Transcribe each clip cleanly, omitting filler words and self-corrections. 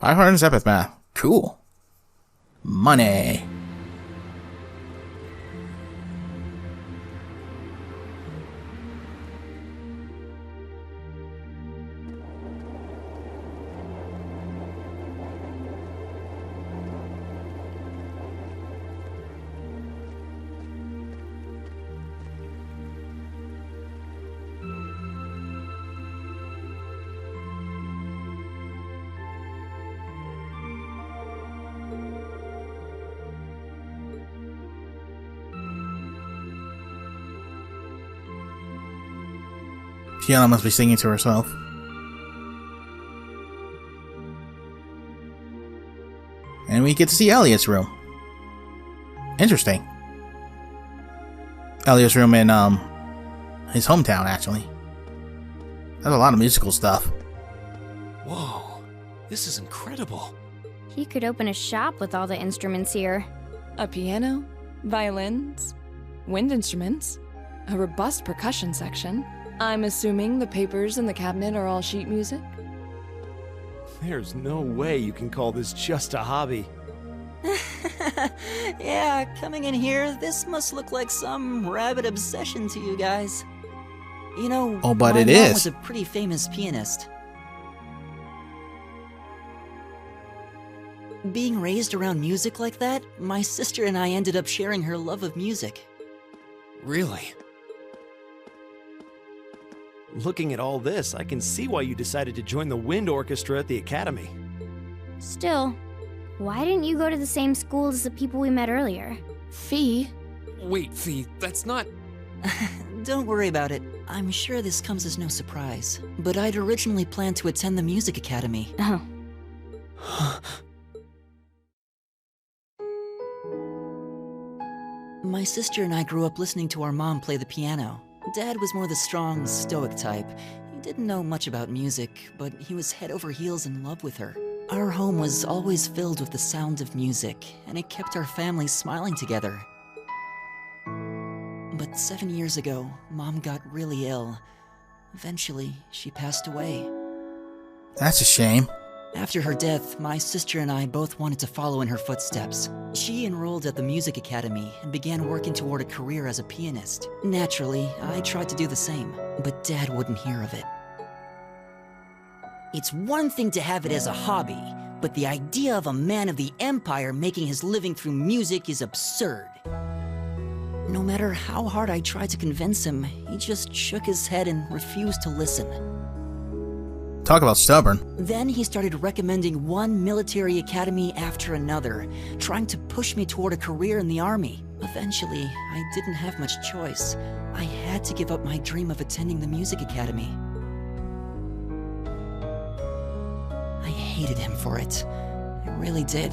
500 Zephyr math. Cool. Money. Fiona must be singing to herself. And we get to see Elliot's room. Interesting. Elliot's room in his hometown, actually. There's a lot of musical stuff. Whoa, this is incredible. He could open a shop with all the instruments here. A piano, violins, wind instruments, a robust percussion section. I'm assuming the papers in the cabinet are all sheet music? There's no way you can call this just a hobby. Yeah, coming in here, this must look like some rabid obsession to you guys. You know, Oh, but my it mom is. was a pretty famous pianist. Being raised around music like that, my sister and I ended up sharing her love of music. Really? Looking at all this, I can see why you decided to join the wind orchestra at the academy. Still, why didn't you go to the same school as the people we met earlier? Fie? Wait, Fie, that's not... Don't worry about it. I'm sure this comes as no surprise. But I'd originally planned to attend the music academy. Oh. My sister and I grew up listening to our mom play the piano. Dad was more the strong, stoic type. He didn't know much about music, but he was head over heels in love with her. Our home was always filled with the sound of music, and it kept our family smiling together. But 7 years ago, Mom got really ill. Eventually, she passed away. That's a shame. After her death, my sister and I both wanted to follow in her footsteps. She enrolled at the music academy and began working toward a career as a pianist. Naturally, I tried to do the same, but Dad wouldn't hear of it. It's one thing to have it as a hobby, but the idea of a man of the Empire making his living through music is absurd. No matter how hard I tried to convince him, he just shook his head and refused to listen. Talk about stubborn. Then he started recommending one military academy after another, trying to push me toward a career in the army. Eventually, I didn't have much choice. I had to give up my dream of attending the music academy. I hated him for it. I really did.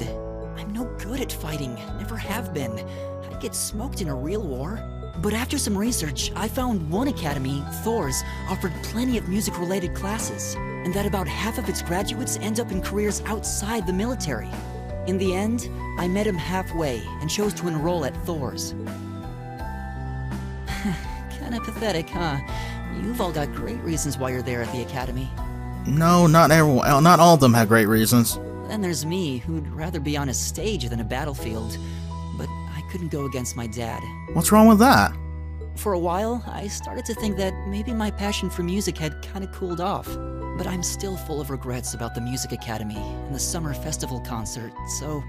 I'm no good at fighting, never have been. I'd get smoked in a real war. But after some research, I found one academy, Thor's, offered plenty of music-related classes, and that about half of its graduates end up in careers outside the military. In the end, I met him halfway and chose to enroll at Thor's. Kinda pathetic, huh? You've all got great reasons why you're there at the academy. No, not everyone. Not all of them have great reasons. Then there's me, who'd rather be on a stage than a battlefield. But I couldn't go against my dad. What's wrong with that? For a while, I started to think that maybe my passion for music had kinda cooled off. But I'm still full of regrets about the music academy and the summer festival concert, so...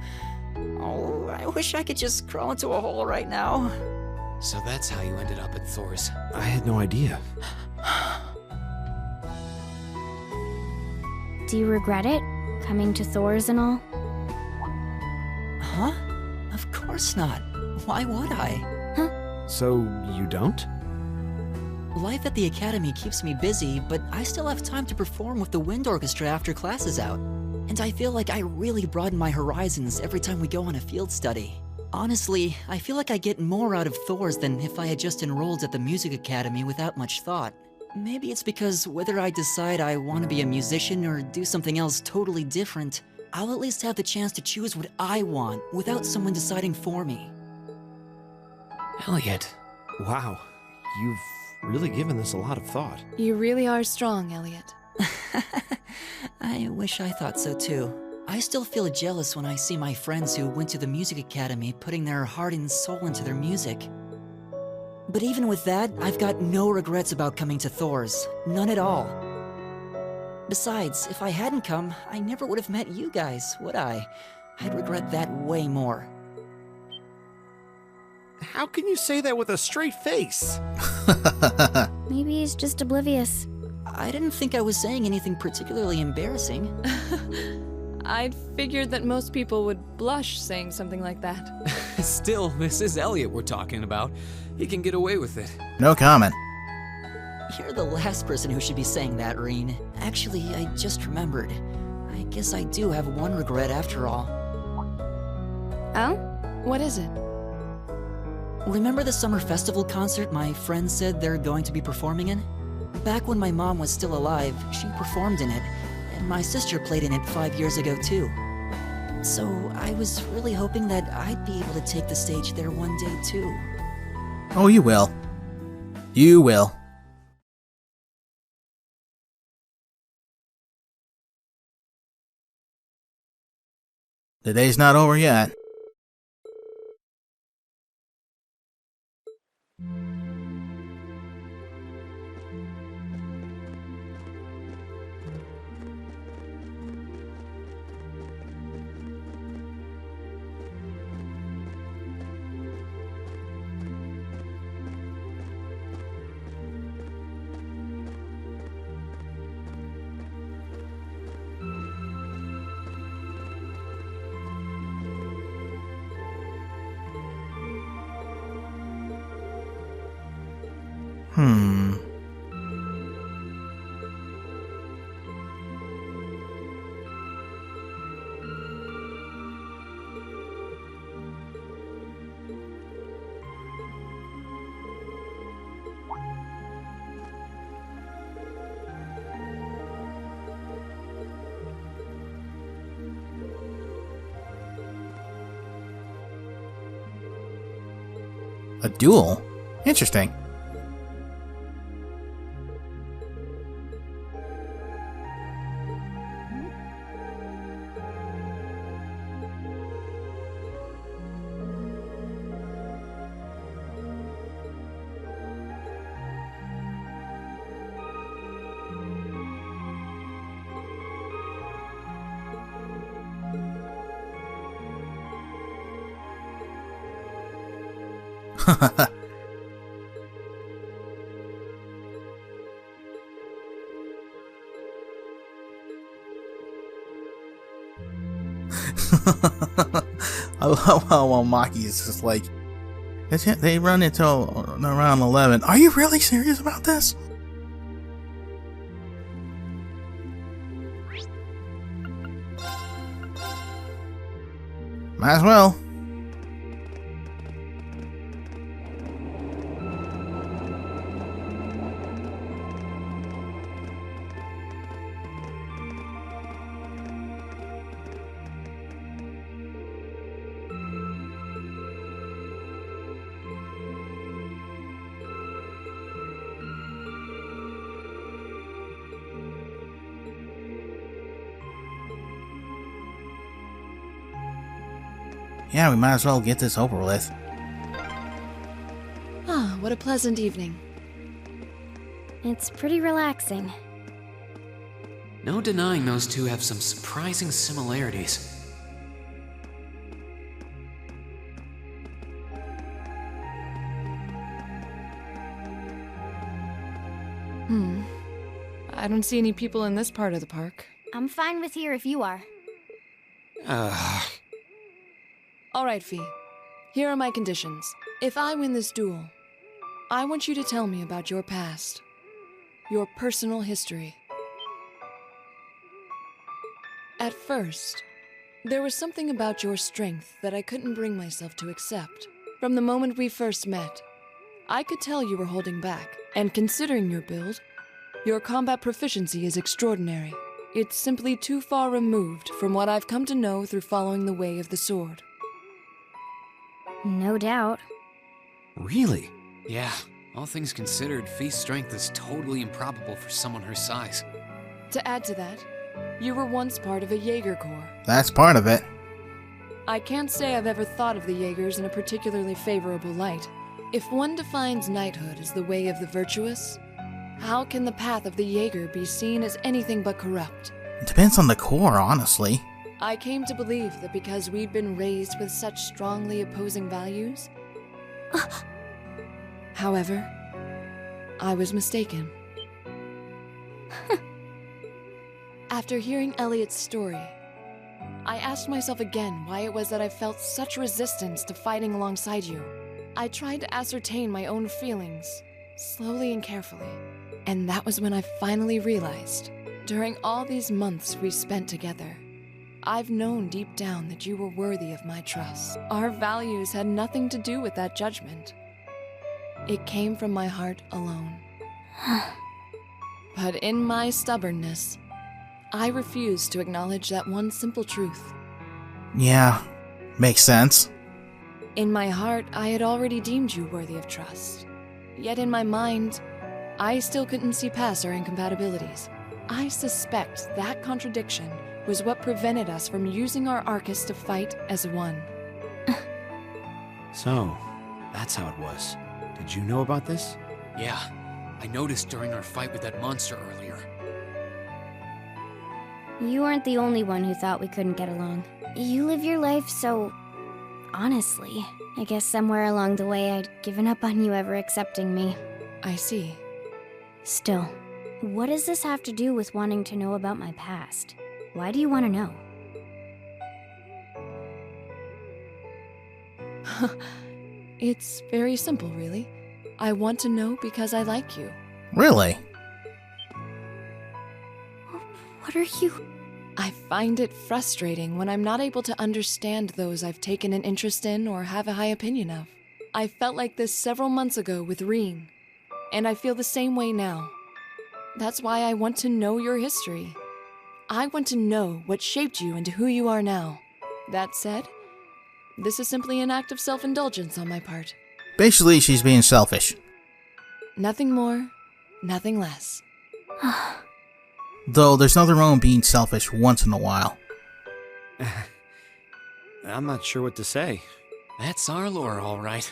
Oh, I wish I could just crawl into a hole right now. So that's how you ended up at Thor's. I had no idea. Do you regret it? Coming to Thor's and all? Huh? Of course not. Why would I? So, you don't? Life at the academy keeps me busy, but I still have time to perform with the wind orchestra after class is out. And I feel like I really broaden my horizons every time we go on a field study. Honestly, I feel like I get more out of Thor's than if I had just enrolled at the music academy without much thought. Maybe it's because whether I decide I want to be a musician or do something else totally different, I'll at least have the chance to choose what I want without someone deciding for me. Elliot. Wow, you've really given this a lot of thought. You really are strong, Elliot. I wish I thought so too. I still feel jealous when I see my friends who went to the music academy putting their heart and soul into their music. But even with that, I've got no regrets about coming to Thor's. None at all. Besides, if I hadn't come, I never would have met you guys, would I? I'd regret that way more. How can you say that with a straight face? Maybe he's just oblivious. I didn't think I was saying anything particularly embarrassing. I'd figured that most people would blush saying something like that. Still, this is Elliot we're talking about. He can get away with it. No comment. You're the last person who should be saying that, Rean. Actually, I just remembered. I guess I do have one regret after all. Oh? What is it? Remember the summer festival concert my friends said they're going to be performing in? Back when my mom was still alive, she performed in it, and my sister played in it 5 years ago too. So I was really hoping that I'd be able to take the stage there one day too. Oh, you will. You will. The day's not over yet. A duel? Interesting. I love how Maki is just like, they run until around 11. Are you really serious about this? Might as well. Yeah, we might as well get this over with. Ah, what a pleasant evening. It's pretty relaxing. No denying those two have some surprising similarities. I don't see any people in this part of the park. I'm fine with here if you are. All right, Fie. Here are my conditions. If I win this duel, I want you to tell me about your past. Your personal history. At first, there was something about your strength that I couldn't bring myself to accept. From the moment we first met, I could tell you were holding back. And considering your build, your combat proficiency is extraordinary. It's simply too far removed from what I've come to know through following the way of the sword. No doubt. Really? Yeah, all things considered, Fie's strength is totally improbable for someone her size. To add to that, You were once part of a Jaeger Corps. That's part of it. I can't say I've ever thought of the Jaegers in a particularly favorable light. If one defines knighthood as the way of the virtuous, how can the path of the Jaeger be seen as anything but corrupt? It depends on the core, honestly. I came to believe that because we'd been raised with such strongly opposing values. However, I was mistaken. After hearing Elliot's story, I asked myself again why it was that I felt such resistance to fighting alongside you. I tried to ascertain my own feelings, slowly and carefully. And that was when I finally realized, during all these months we spent together, I've known deep down that you were worthy of my trust. Our values had nothing to do with that judgment. It came from my heart alone. But in my stubbornness, I refused to acknowledge that one simple truth. Yeah, makes sense. In my heart, I had already deemed you worthy of trust. Yet in my mind, I still couldn't see past our incompatibilities. I suspect that contradiction was what prevented us from using our Arcus to fight as one. So, that's how it was. Did you know about this? Yeah, I noticed during our fight with that monster earlier. You aren't the only one who thought we couldn't get along. You live your life so... honestly. I guess somewhere along the way I'd given up on you ever accepting me. I see. Still, what does this have to do with wanting to know about my past? Why do you want to know? It's very simple, really. I want to know because I like you. Really? What are you... I find it frustrating when I'm not able to understand those I've taken an interest in or have a high opinion of. I felt like this several months ago with Rean, and I feel the same way now. That's why I want to know your history. I want to know what shaped you into who you are now. That said, this is simply an act of self-indulgence on my part. Basically, she's being selfish. Nothing more, nothing less. Though there's nothing wrong with being selfish once in a while. I'm not sure what to say. That's our lore, all right.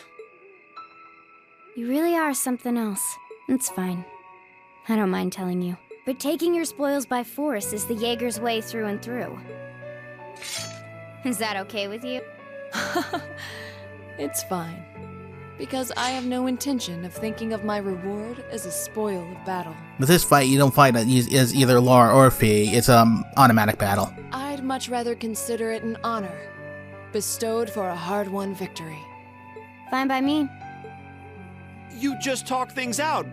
You really are something else. It's fine. I don't mind telling you. But taking your spoils by force is the Jaeger's way through and through. Is that okay with you? It's fine. Because I have no intention of thinking of my reward as a spoil of battle. With this fight, you don't fight as either Laura or Fie. It's automatic battle. I'd much rather consider it an honor, bestowed for a hard-won victory. Fine by me. You just talk things out.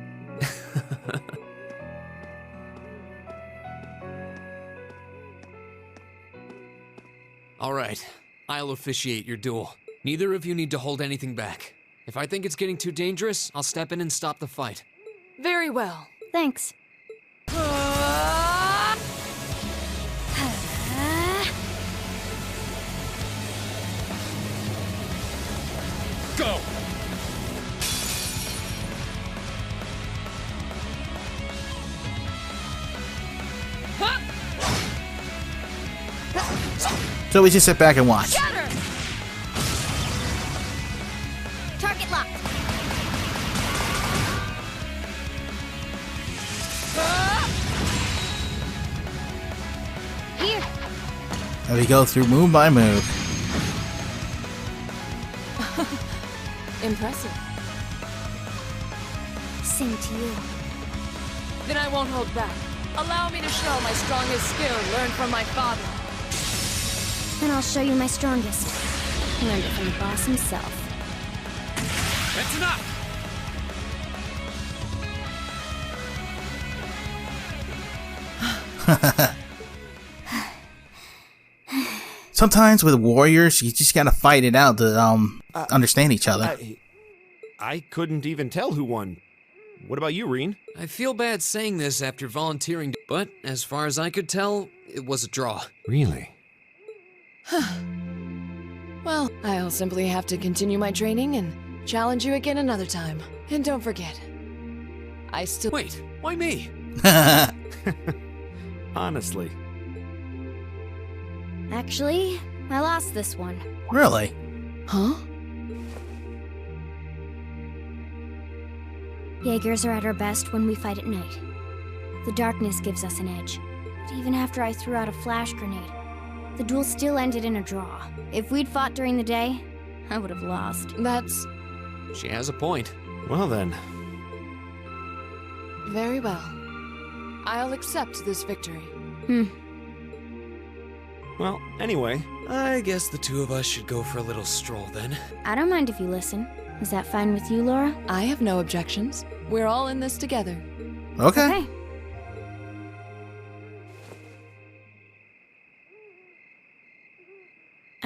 All right, I'll officiate your duel. Neither of you need to hold anything back. If I think it's getting too dangerous, I'll step in and stop the fight. Very well. Thanks. Go! So we just sit back and watch. Shatter! Target locked. Here. And we go through move by move. Impressive. Same to you. Then I won't hold back. Allow me to show my strongest skill learned from my father. Then I'll show you my strongest. Learned it from the boss himself. That's enough! Sometimes with warriors, you just gotta fight it out to understand each other. I couldn't even tell who won. What about you, Rean? I feel bad saying this after volunteering, but as far as I could tell, it was a draw. Really? Well, I'll simply have to continue my training and challenge you again another time. And don't forget, I still— Wait, why me? Honestly, Actually, I lost this one. Really? Huh? Jaegers are at our best when we fight at night. The darkness gives us an edge. But even after I threw out a flash grenade, the duel still ended in a draw. If we'd fought during the day, I would have lost. That's She has a point. Well then, very well. I'll accept this victory. well, anyway, I guess the two of us should go for a little stroll then. I don't mind if you listen. Is that fine with you, Laura? I have no objections. We're all in this together. Okay. Okay.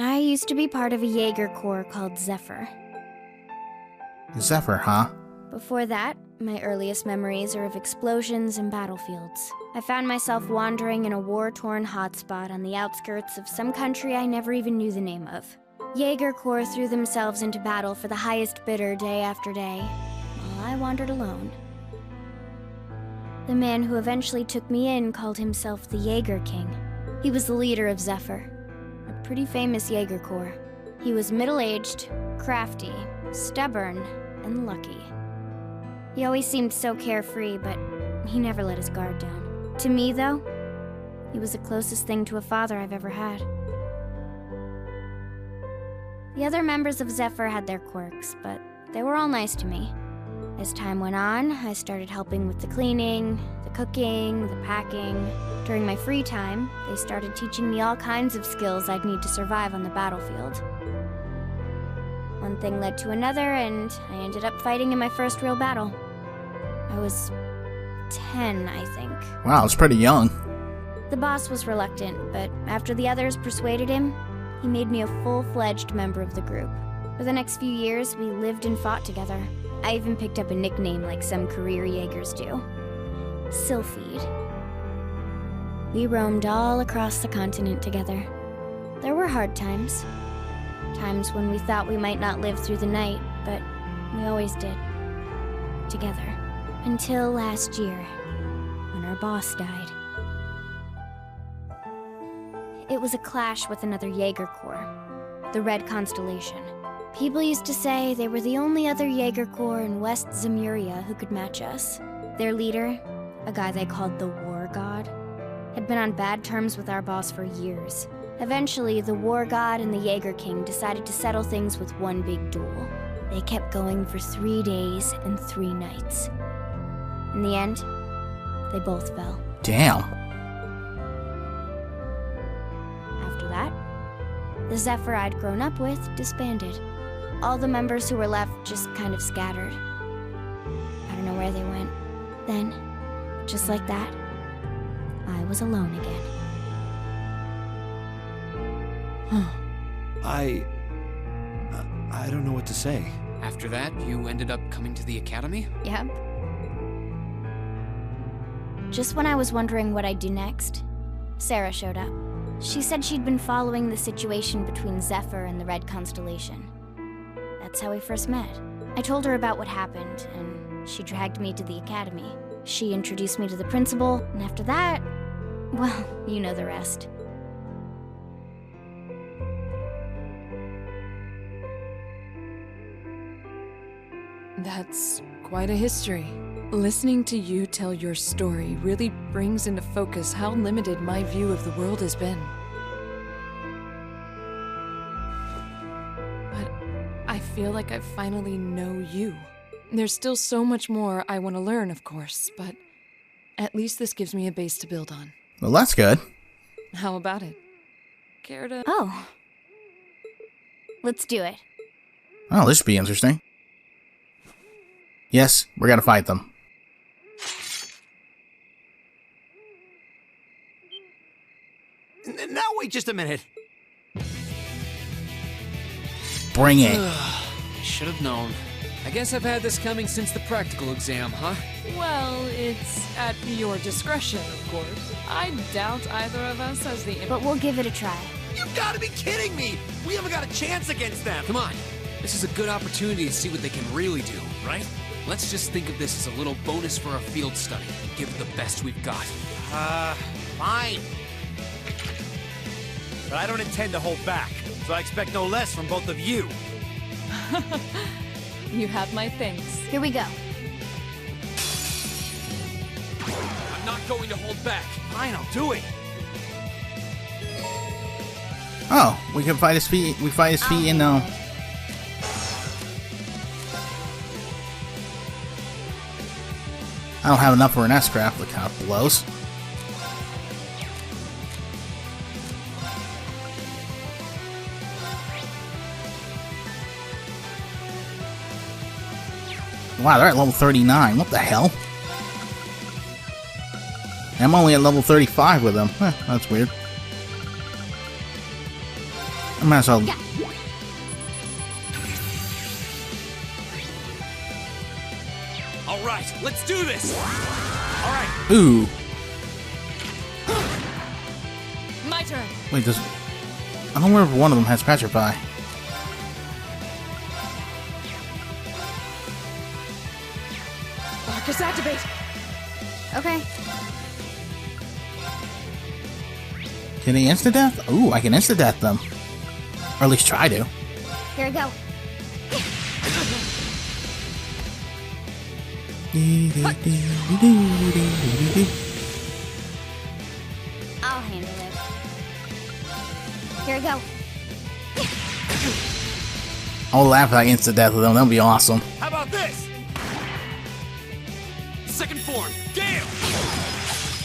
I used to be part of a Jaeger Corps called Ch.4. Zephyr, huh? Before that, my earliest memories are of explosions and battlefields. I found myself wandering in a war-torn hotspot on the outskirts of some country I never even knew the name of. Jaeger Corps threw themselves into battle for the highest bidder day after day, while I wandered alone. The man who eventually took me in called himself the Jaeger King. He was the leader of Ch.4, a pretty famous Jaeger Corps. He was middle-aged, crafty, stubborn, and lucky. He always seemed so carefree, but he never let his guard down. To me, though, he was the closest thing to a father I've ever had. The other members of Ch.4 had their quirks, but they were all nice to me. As time went on, I started helping with the cleaning, the cooking, the packing. During my free time, they started teaching me all kinds of skills I'd need to survive on the battlefield. One thing led to another, and I ended up fighting in my first real battle. I was 10, I think. Wow, it's pretty young. The boss was reluctant, but after the others persuaded him, he made me a full-fledged member of the group. For the next few years, we lived and fought together. I even picked up a nickname like some career Jaegers do. Sylphid. We roamed all across the continent together. There were hard times. Times when we thought we might not live through the night, but we always did. Together. Until last year, when our boss died. It was a clash with another Jaeger Corps, the Red Constellation. People used to say they were the only other Jaeger Corps in West Zemuria who could match us. Their leader, a guy they called the War God, had been on bad terms with our boss for years. Eventually, the War God and the Jaeger King decided to settle things with one big duel. They kept going for 3 days and 3 nights. In the end, they both fell. Damn. After that, the Ch.4 I'd grown up with disbanded. All the members who were left just kind of scattered. I don't know where they went. Then, just like that, I was alone again. I don't know what to say. After that, you ended up coming to the academy? Yep. Just when I was wondering what I'd do next, Sarah showed up. She said she'd been following the situation between Ch.4 and the Red Constellation. That's how we first met. I told her about what happened, and she dragged me to the academy. She introduced me to the principal, and after that, well, you know the rest. That's quite a history. Listening to you tell your story really brings into focus how limited my view of the world has been. But I feel like I finally know you. There's still so much more I want to learn, of course, but at least this gives me a base to build on. Well, that's good. How about it? Care to... Oh. Let's do it. Oh, this should be interesting. Yes, we're gonna fight them. Now wait just a minute. Bring it. Should have known. I guess I've had this coming since the practical exam, huh? Well, it's at your discretion, of course. I doubt either of us has the... But we'll give it a try. You've got to be kidding me! We haven't got a chance against them! Come on. This is a good opportunity to see what they can really do, right? Let's just think of this as a little bonus for our field study. Give it the best we've got. Fine. but I don't intend to hold back, so I expect no less from both of you. You have my thanks. Here we go. I'm not going to hold back. Fine, I'll do it. Oh, we can fight his feet. We fight his feet in I don't have enough for an S-craft. That kind of blows. Wow, they're at level 39. What the hell? I'm only at level 35 with them. That's weird. I might as well. Yeah. All right, let's do this. All right. Ooh. My turn. Wait, does... I don't remember if one of them has Petrify. Arcus activate. Okay. Can he insta-death? Ooh, I can insta-death them. Or at least try to. Here we go. I'll handle it. Here we go. I'll laugh if I insta-death with them. That'll be awesome. How about this? Second form, Gale!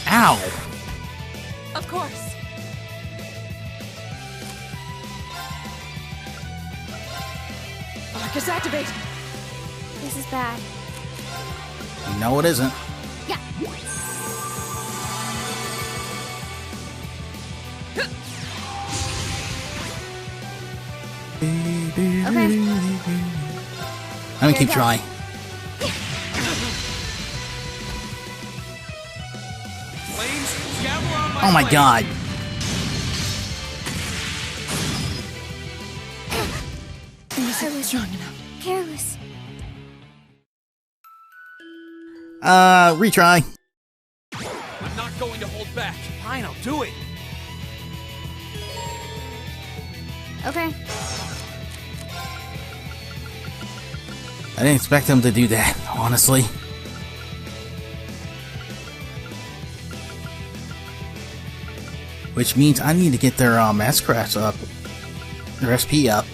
Ow! Of course. Arcus activate. This is bad. No, it isn't. Yeah. Okay. I'm gonna keep trying. Flames, gather on my Oh my blade. god. I was strong enough. Careless. Retry. I'm not going to hold back. Fine, I'll do it. Okay. I didn't expect him to do that, honestly. Which means I need to get their S-crafts up. Their SP up.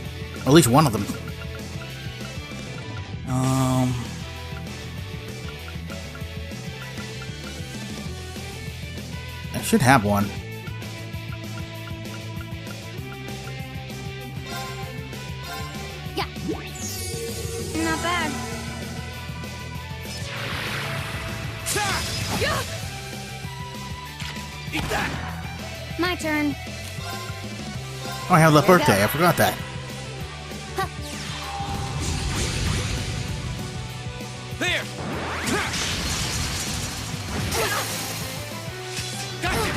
Or at least one of them. I should have one. Yeah. Not bad. Eat that. My turn. Oh, I have left There you birthday. go. I forgot that. There. Gotcha.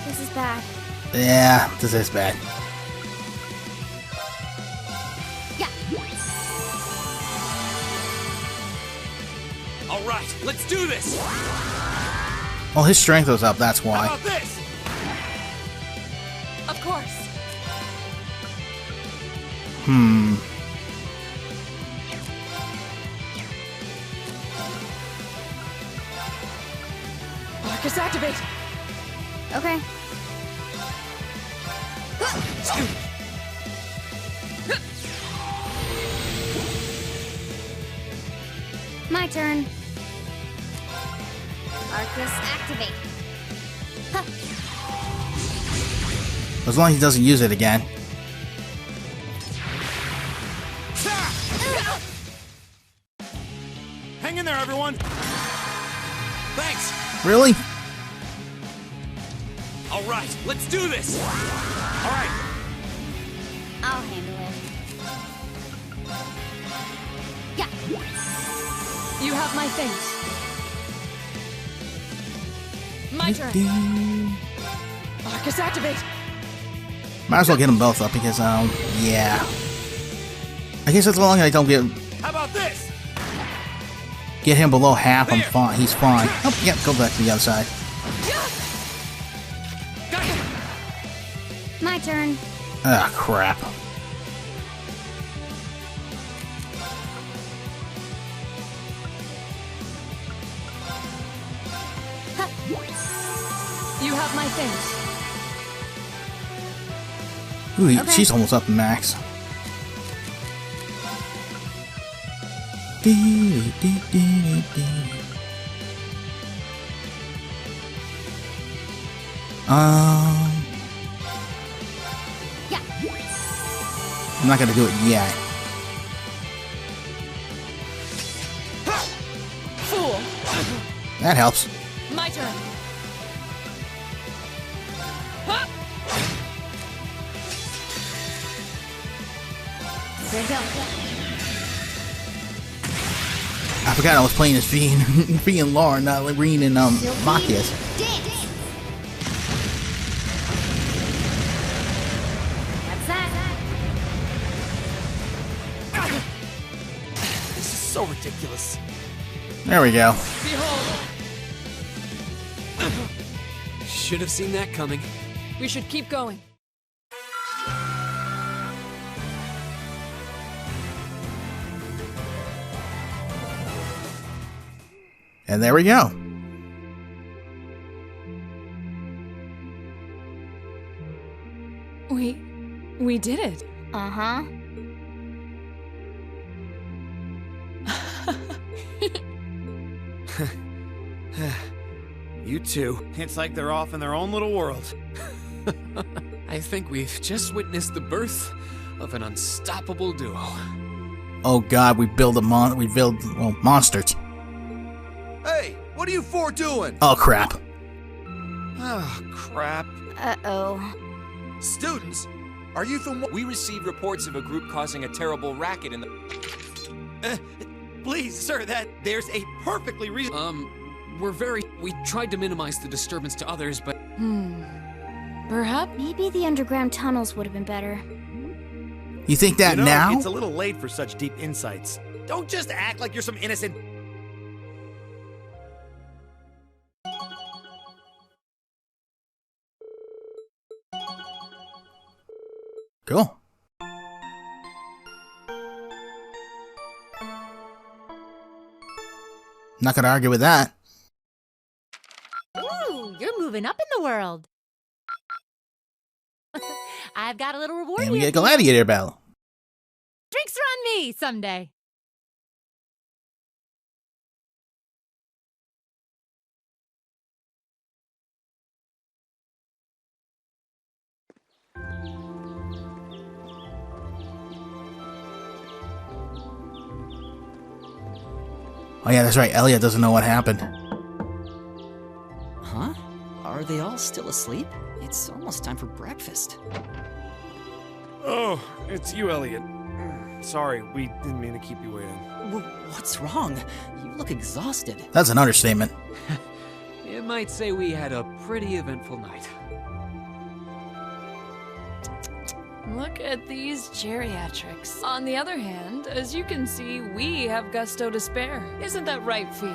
This is bad. Yeah, this is bad. Yeah. All right, let's do this. Well, his strength was up, that's How why. about this? Of course. Arcus activate. Okay. My turn. Arcus activate. Huh. As long as he doesn't use it again. Hang in there, everyone. Thanks. Really? All right, let's do this. All right. I'll handle it. Yeah. You have my thanks. My turn. Arcus activate. Might as well get them both up because, yeah. I guess as long as I don't How about this? get him below half, I'm fine. He's fine. Oh, yep, go back to the other side. turn. Ah, crap. You have my thanks. Ooh, Okay. she's almost up to max. Dee-dee-dee-dee-dee. Yeah. I'm not gonna do it yet. Fool! That helps. My turn. There you go. I forgot I was playing as Fie and, Fie and Laura, not Rean and Machias. Dance. That's that. This is so ridiculous. There we go. Behold! Should have seen that coming. We should keep going. And there we go. We did it. Uh-huh. You two. It's like they're off in their own little world. I think we've just witnessed the birth of an unstoppable duo. Oh god, we build monsters. Hey, what are you four doing? Oh crap. Oh, crap. Uh-oh. Students, are you from... We received reports of a group causing a terrible racket in the... Please, sir, there's a perfectly reasonable... We tried to minimize the disturbance to others, but Perhaps? Maybe the underground tunnels would have been better. You think that You know, now? it's a little late for such deep insights. Don't just act like you're some innocent... Cool. Not gonna argue with that. Ooh, you're moving up in the world. I've got a little reward And we here get a for you. gladiator battle. Drinks are on me someday. Oh yeah, that's right. Elliot doesn't know what happened. Huh? Are they all still asleep? It's almost time for breakfast. Oh, it's you, Elliot. Sorry, we didn't mean to keep you waiting. What's wrong? You look exhausted. That's an understatement. you might say we had a pretty eventful night. Look at these geriatrics. On the other hand, as you can see, we have gusto to spare. Isn't that right, Fie?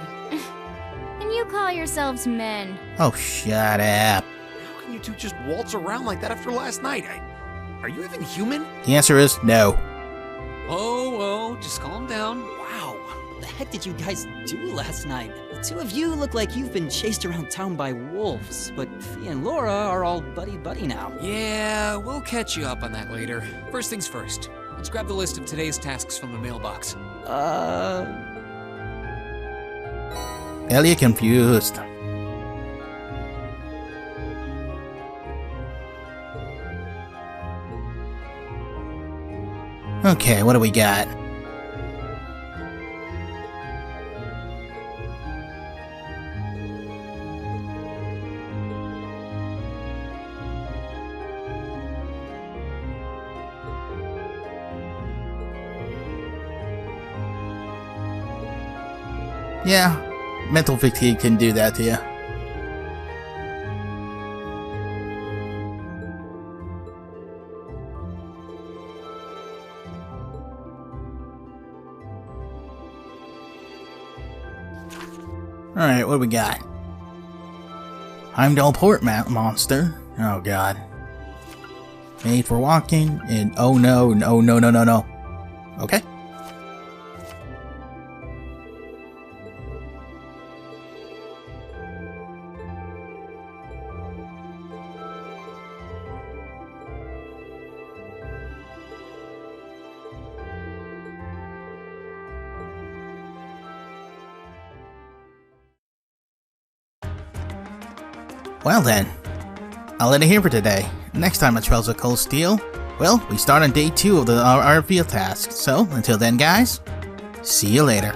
And you call yourselves men. Oh, shut up. How can you two just waltz around like that after last night? Are you even human? The answer is no. Oh, just calm down. Wow, what the heck did you guys do last night? The two of you look like you've been chased around town by wolves, but Fie and Laura are all buddy-buddy now. Yeah, we'll catch you up on that later. First things first. Let's grab the list of today's tasks from the mailbox. Elliot confused. Okay, what do we got? Yeah, mental fatigue can do that to you. Alright, what do we got? Heimdallr port monster. Oh god. made for walking, and oh no, no, no, no, no, no. Okay. Well then, I'll end it here for today. Next time on Trails of Cold Steel, well, we start on day 2 of our field task. So, until then guys, see you later.